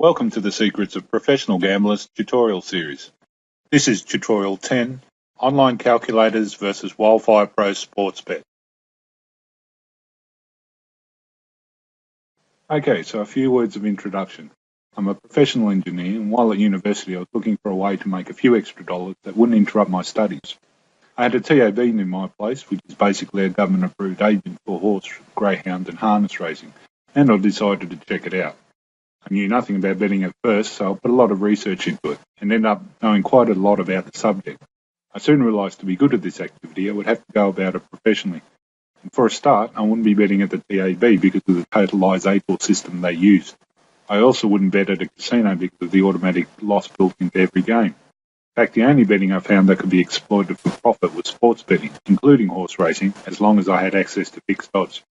Welcome to the Secrets of Professional Gamblers tutorial series. This is tutorial 10, Online Calculators versus Wildfire Pro Sportsbet. Okay, so a few words of introduction. I'm a professional engineer, and while at university I was looking for a way to make a few extra dollars that wouldn't interrupt my studies. I had a TAB in my place, which is basically a government-approved agent for horse, greyhound and harness racing, and I decided to check it out. I knew nothing about betting at first, so I put a lot of research into it and ended up knowing quite a lot about the subject. I soon realised to be good at this activity, I would have to go about it professionally. And for a start, I wouldn't be betting at the TAB because of the totalisator system they used. I also wouldn't bet at a casino because of the automatic loss built into every game. In fact, the only betting I found that could be exploited for profit was sports betting, including horse racing, as long as I had access to fixed odds.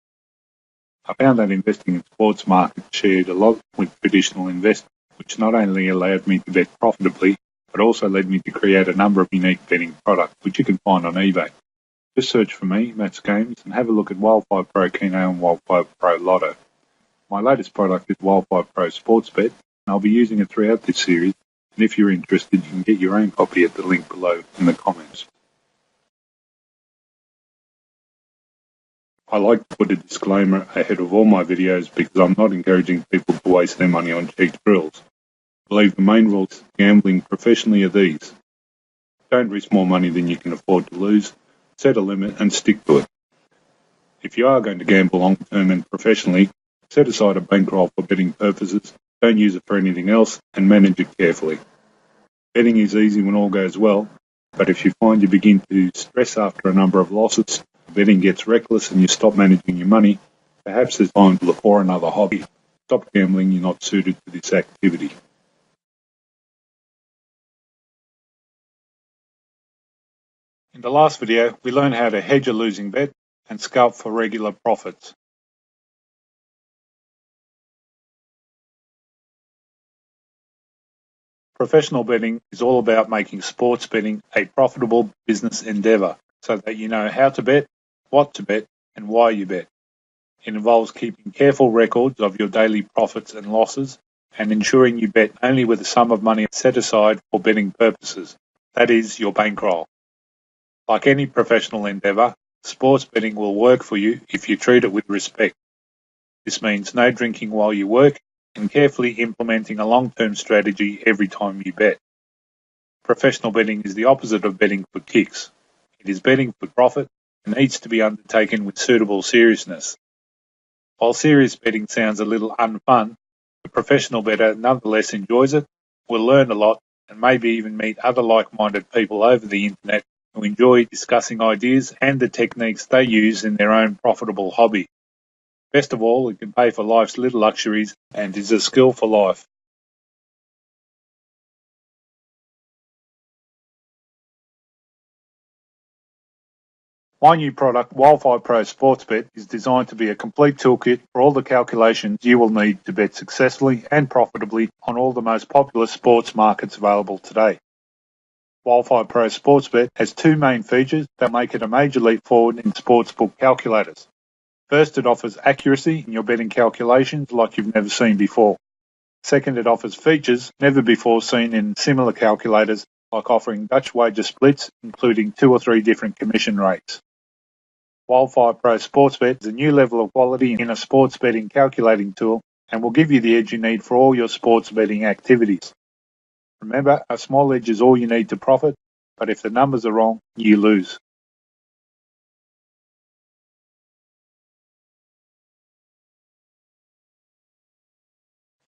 I found that investing in sports markets shared a lot with traditional investing, which not only allowed me to bet profitably, but also led me to create a number of unique betting products, which you can find on eBay. Just search for me, Matt's Games, and have a look at Wildfire Pro Keno and Wildfire Pro Lotto. My latest product is Wildfire Pro Sportsbet, and I'll be using it throughout this series, and if you're interested, you can get your own copy at the link below in the comments. I like to put a disclaimer ahead of all my videos because I'm not encouraging people to waste their money on cheap thrills. I believe the main rules of gambling professionally are these. Don't risk more money than you can afford to lose, set a limit and stick to it. If you are going to gamble long term and professionally, set aside a bankroll for betting purposes, don't use it for anything else and manage it carefully. Betting is easy when all goes well, but if you find you begin to stress after a number of losses, betting gets reckless and you stop managing your money, perhaps it's time to look for another hobby. Stop gambling, you're not suited to this activity. In the last video, we learned how to hedge a losing bet and scalp for regular profits. Professional betting is all about making sports betting a profitable business endeavour so that you know how to bet, what to bet, and why you bet. It involves keeping careful records of your daily profits and losses and ensuring you bet only with a sum of money set aside for betting purposes, that is, your bankroll. Like any professional endeavour, sports betting will work for you if you treat it with respect. This means no drinking while you work and carefully implementing a long-term strategy every time you bet. Professional betting is the opposite of betting for kicks. It is betting for profit and needs to be undertaken with suitable seriousness. While serious betting sounds a little unfun, the professional bettor nonetheless enjoys it, will learn a lot, and maybe even meet other like-minded people over the internet who enjoy discussing ideas and the techniques they use in their own profitable hobby. Best of all, it can pay for life's little luxuries and is a skill for life. My new product, Wildfire Pro Sportsbet, is designed to be a complete toolkit for all the calculations you will need to bet successfully and profitably on all the most popular sports markets available today. Wildfire Pro Sportsbet has two main features that make it a major leap forward in sportsbook calculators. First, it offers accuracy in your betting calculations like you've never seen before. Second, it offers features never before seen in similar calculators, like offering Dutch wager splits, including 2 or 3 different commission rates. Wildfire Pro Sportsbet is a new level of quality in a sports betting calculating tool and will give you the edge you need for all your sports betting activities. Remember, a small edge is all you need to profit, but if the numbers are wrong, you lose.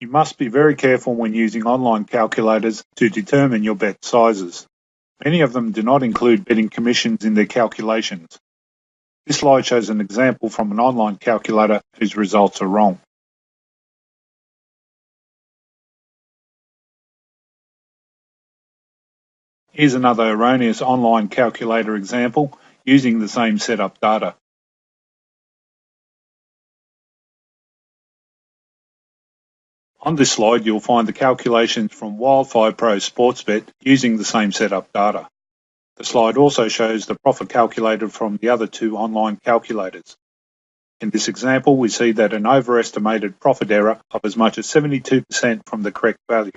You must be very careful when using online calculators to determine your bet sizes. Many of them do not include betting commissions in their calculations. This slide shows an example from an online calculator whose results are wrong. Here's another erroneous online calculator example using the same setup data. On this slide, you'll find the calculations from Wildfire Pro Sportsbet using the same setup data. The slide also shows the profit calculated from the other 2 online calculators. In this example, we see that an overestimated profit error of as much as 72% from the correct value.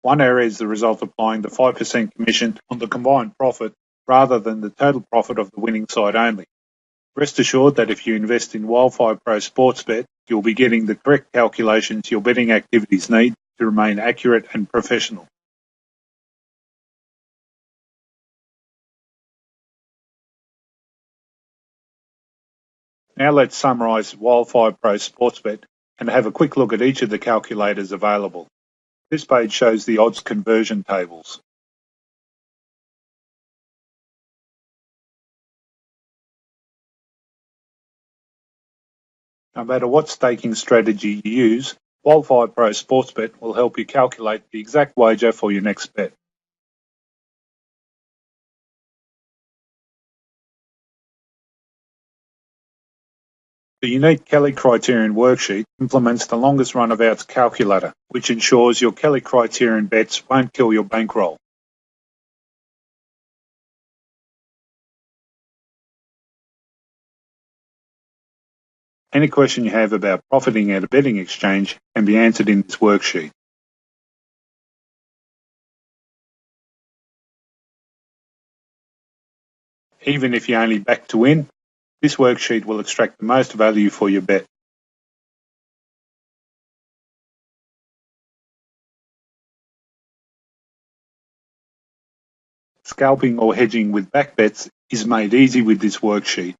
One error is the result of applying the 5% commission on the combined profit rather than the total profit of the winning side only. Rest assured that if you invest in Wildfire Pro Sportsbet, you'll be getting the correct calculations your betting activities need to remain accurate and professional. Now let's summarise Wildfire Pro Sportsbet and have a quick look at each of the calculators available. This page shows the odds conversion tables. No matter what staking strategy you use, Wildfire Pro Sportsbet will help you calculate the exact wager for your next bet. The unique Kelly Criterion worksheet implements the longest run of outs calculator, which ensures your Kelly Criterion bets won't kill your bankroll. Any question you have about profiting at a betting exchange can be answered in this worksheet. Even if you only back to win, this worksheet will extract the most value for your bet. Scalping or hedging with back bets is made easy with this worksheet.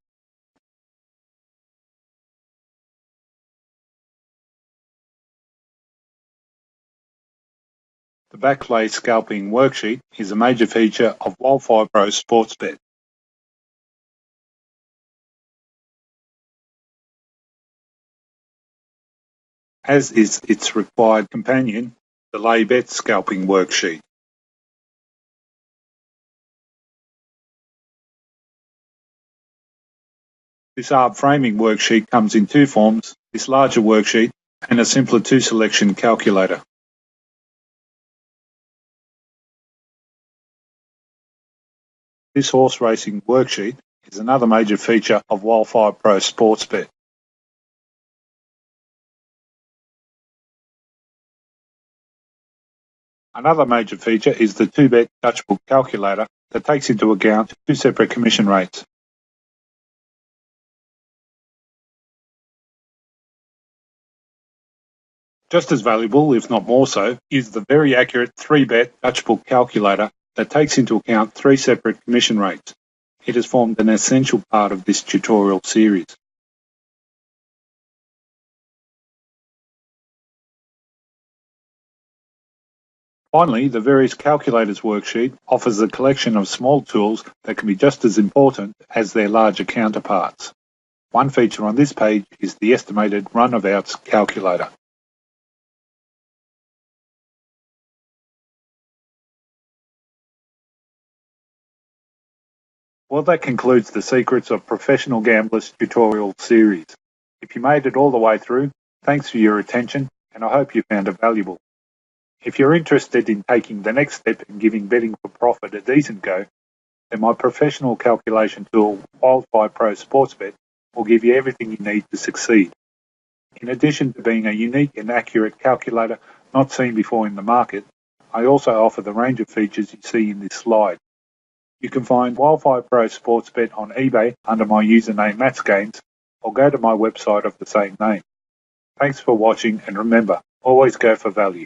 The backlay scalping worksheet is a major feature of Wildfire Pro Sportsbet. As is its required companion, the lay bet scalping worksheet. This ARB framing worksheet comes in two forms, this larger worksheet and a simpler two-selection calculator. This horse racing worksheet is another major feature of Wildfire Pro Sportsbet. Another major feature is the two-bet Dutch book calculator that takes into account two separate commission rates. Just as valuable, if not more so, is the very accurate three-bet Dutch book calculator that takes into account three separate commission rates. It has formed an essential part of this tutorial series. Finally, the various calculators worksheet offers a collection of small tools that can be just as important as their larger counterparts. One feature on this page is the estimated run of outs calculator. Well, that concludes the Secrets of Professional Gamblers tutorial series. If you made it all the way through, thanks for your attention, and I hope you found it valuable. If you're interested in taking the next step and giving betting for profit a decent go, then my professional calculation tool, Wildfire Pro Sportsbet, will give you everything you need to succeed. In addition to being a unique and accurate calculator not seen before in the market, I also offer the range of features you see in this slide. You can find Wildfire Pro Sportsbet on eBay under my username MatsGames, or go to my website of the same name. Thanks for watching, and remember, always go for value.